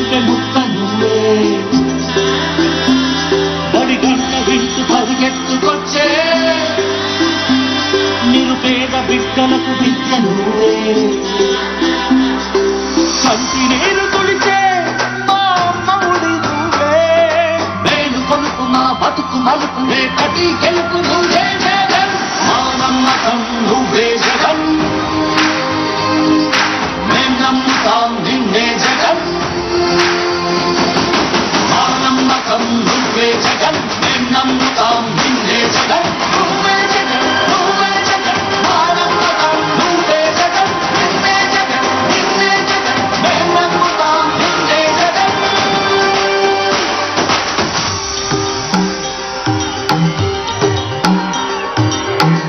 గుండె ముక్క నువ్వే బడిగన్న వింటూ పరిగెత్తుకొచ్చే నిరుపేద బిడ్డలకు విద్య నువ్వే కంటి నీరు తుడిచే మా అమ్మవుడి నువ్వే మేలు కొనుకు మా బతుకు మలుపు రేపటి గెలుపు నువ్వే జగన్ మా నమ్మకం నువ్వే జగన్ మేం నమ్ముతాం నిన్నే జగన్ మా నమ్మకం నువ్వే జగన్ మేం నమ్ముతాం నిన్నే జగన్ నువ్వే జగన్ నువ్వే జగన్ మా నమ్మకం నువ్వే జగన్ నిన్నే జగన్ నిన్నే జగన్ మేం నమ్ముతాం నిన్నే జగన్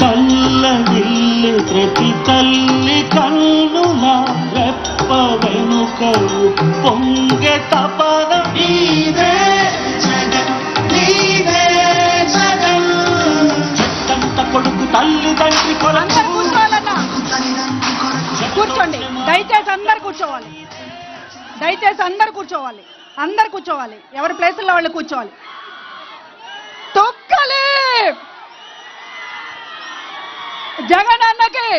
తల్లడిల్లి ప్రతి తల్లి కన్నుల రెప్ప వెనుకలు పొంగె తపన నీదే జగన్ నీదే జగన్ చెట్టంత కొడుకు తల్లిదండ్రి కొరకు కూర్చోండి దయచేసి అందరు కూర్చోవాలి దయచేసి అందరు కూర్చోవాలి అందరు కూర్చోవాలి ఎవరి ప్లేసుల్లో వాళ్ళు కూర్చోవాలి తొక్కలి జగన్ అన్నకి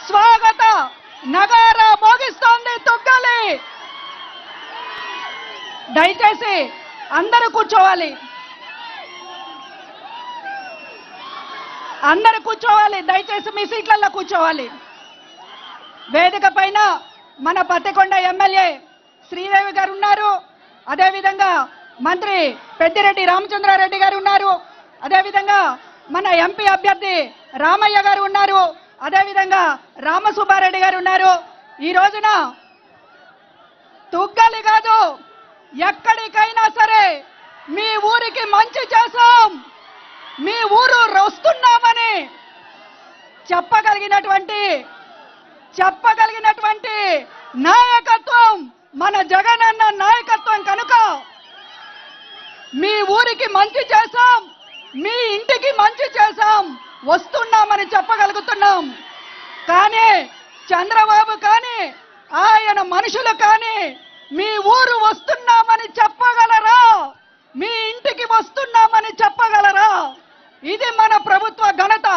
స్వాగత నగారా మోగిస్తోంది తొక్కలి దయచేసి అందరూ కూర్చోవాలి అందరూ కూర్చోవాలి దయచేసి మీ సీట్లలో కూర్చోవాలి వేదిక పైన మన పత్తికొండ ఎమ్మెల్యే శ్రీదేవి గారు ఉన్నారు అదేవిధంగా మంత్రి పెద్దిరెడ్డి రామచంద్రారెడ్డి గారు ఉన్నారు అదేవిధంగా మన ఎంపీ అభ్యర్థి రామయ్య గారు ఉన్నారు అదేవిధంగా రామసుబ్బారెడ్డి గారు ఉన్నారు ఈ రోజున తుగ్గలి కాదు ఎక్కడికైనా సరే మీ ఊరికి మంచి చేసాం మీ ఊరు వస్తున్నామని చెప్పగలిగినటువంటి నాయకత్వం మన జగనన్న నాయకత్వం కనుక మీ ఊరికి మంచి చేసాం మీ ఇంటికి మంచి చేసాం వస్తున్నామని చెప్పగలుగుతున్నాం కానీ చంద్రబాబు కానీ ఆయన మనుషులు కానీ మీ ఊరు వస్తున్నామని చెప్పగలరా మీ ఇంటికి వస్తున్నామని చెప్పగలరా ఇది మన ప్రభుత్వ ఘనత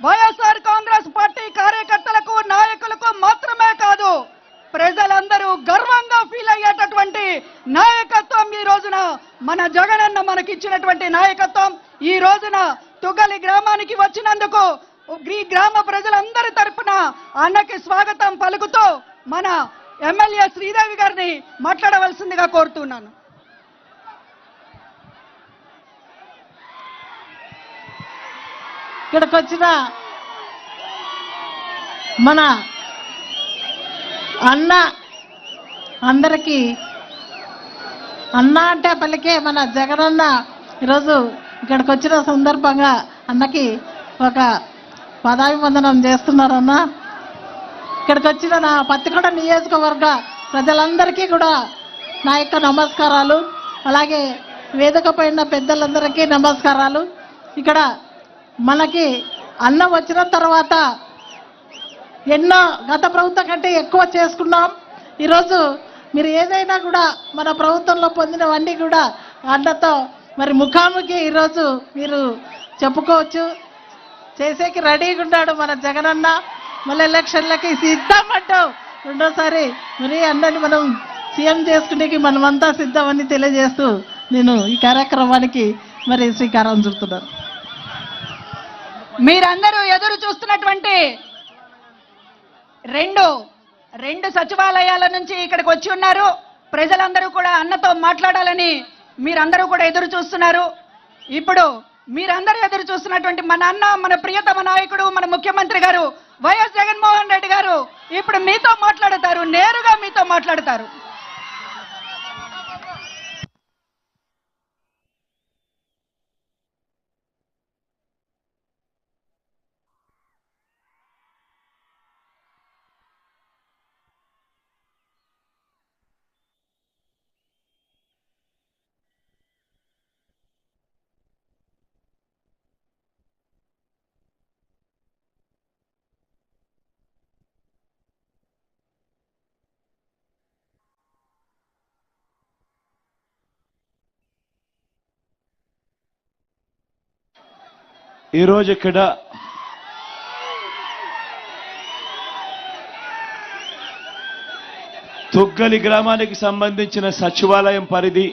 వైఎస్ఆర్ కాంగ్రెస్ పార్టీ కార్యకర్తలకు నాయకులకు మాత్రమే కాదు ప్రజలందరూ గర్వంగా ఫీల్ అయ్యేటటువంటి నాయకత్వం ఈ రోజున మన జగనన్న మనకిచ్చినటువంటి నాయకత్వం ఈ రోజున తుగ్గలి గ్రామానికి వచ్చినందుకు ఈ గ్రామ ప్రజలందరి తరపున అన్నకి స్వాగతం పలుకుతూ మన ఎమ్మెల్యే శ్రీదేవి గారిని మాట్లాడవలసిందిగా కోరుతున్నాను. ఇక్కడికి వచ్చిన మన అన్న అందరికీ అన్న అంటే పలికే మన జగనన్న ఈరోజు ఇక్కడికి వచ్చిన సందర్భంగా అన్నకి ఒక పదాభివందనం చేస్తున్నారన్న. ఇక్కడికి వచ్చిన నా పత్తికొండ నియోజకవర్గ ప్రజలందరికీ కూడా నా యొక్క నమస్కారాలు, అలాగే వేదిక పైన పెద్దలందరికీ నమస్కారాలు. ఇక్కడ మనకి అన్న వచ్చిన తర్వాత ఎన్నో గత ప్రభుత్వం కంటే ఎక్కువ చేసుకున్నాం. ఈరోజు మీరు ఏదైనా కూడా మన ప్రభుత్వంలో పొందినవన్నీ కూడా అన్నతో మరి ముఖాముఖి ఈరోజు మీరు చెప్పుకోవచ్చు. చేసేకి రెడీగా ఉన్నాడు మన జగనన్న. మళ్ళీ ఎలక్షన్లకి సిద్ధమంటూ రెండోసారి మరి అన్నని మనం సీఎం చేసుకునేకి మనమంతా సిద్ధమని తెలియజేస్తూ నేను ఈ కార్యక్రమానికి మరి శ్రీకారం చుడుతున్నాను. మీరందరూ ఎదురు చూస్తున్నటువంటి రెండు సచివాలయాల నుంచి ఇక్కడికి వచ్చి ఉన్నారు. ప్రజలందరూ కూడా అన్నతో మాట్లాడాలని మీరందరూ కూడా ఎదురు చూస్తున్నారు. ఇప్పుడు మీరందరూ ఎదురు చూస్తున్నటువంటి మన అన్న, మన ప్రియతమ నాయకుడు, మన ముఖ్యమంత్రి గారు వైఎస్ జగన్మోహన్ రెడ్డి గారు ఇప్పుడు మీతో మాట్లాడతారు, నేరుగా మీతో మాట్లాడతారు. ఈరోజు ఇక్కడ తుగ్గలి గ్రామానికి సంబంధించిన సచివాలయం పరిధి,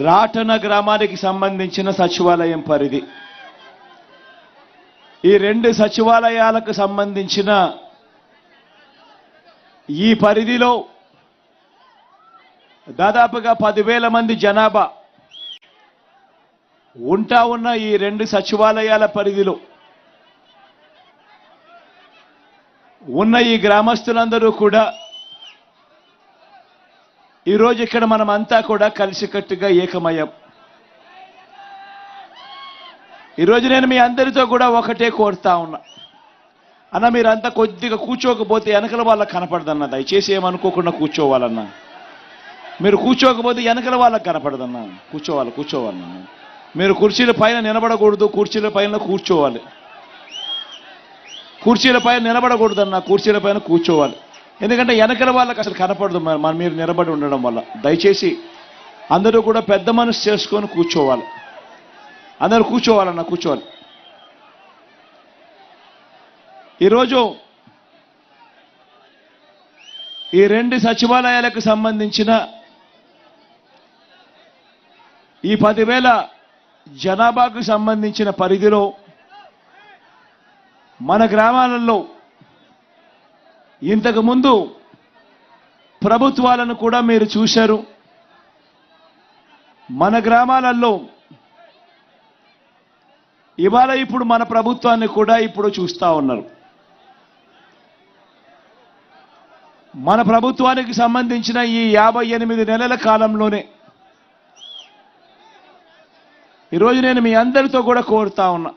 రాటన గ్రామానికి సంబంధించిన సచివాలయం పరిధి, ఈ రెండు సచివాలయాలకు సంబంధించిన ఈ పరిధిలో దాదాపుగా 10,000 మంది జనాభా ఉన్న ఈ రెండు సచివాలయాల పరిధిలో ఉన్న ఈ గ్రామస్తులందరూ కూడా ఈరోజు ఇక్కడ మనమంతా కూడా కలిసికట్టుగా ఏకమయ్యాం. ఈరోజు నేను మీ అందరితో కూడా ఒకటే కోరుతా ఉన్నా, అన్న మీరంతా కొద్దిగా కూర్చోకపోతే వెనకల వాళ్ళకి కనపడదన్న, దయచేసి ఏమనుకోకుండా కూర్చోవాలన్నా. మీరు కూర్చోకపోతే వెనకల వాళ్ళకి కనపడదన్నా. కూర్చోవాలన్నా. మీరు కుర్చీల పైన నిలబడకూడదు, కుర్చీల పైన కూర్చోవాలి. కుర్చీల పైన నిలబడకూడదన్నా, కుర్చీల పైన కూర్చోవాలి. ఎందుకంటే వెనకల వాళ్ళకి అసలు కనపడదు మీరు నిలబడి ఉండడం వల్ల. దయచేసి అందరూ కూడా పెద్ద మనసు చేసుకొని కూర్చోవాలి. అందరూ కూర్చోవాలన్నా, కూర్చోవాలి. ఈరోజు ఈ రెండు సచివాలయాలకు సంబంధించిన ఈ 10,000 జనాభాకు సంబంధించిన పరిధిలో మన గ్రామాలలో ఇంతకుముందు ప్రభుత్వాలను కూడా మీరు చూశారు. మన గ్రామాలలో ఇవాళ ఇప్పుడు మన ప్రభుత్వాన్ని కూడా ఇప్పుడు చూస్తూ ఉన్నారు. మన ప్రభుత్వానికి సంబంధించిన ఈ 58 నెలల కాలంలోనే ఈరోజు నేను మీ అందరితో కూడా కోరుతా ఉన్నా,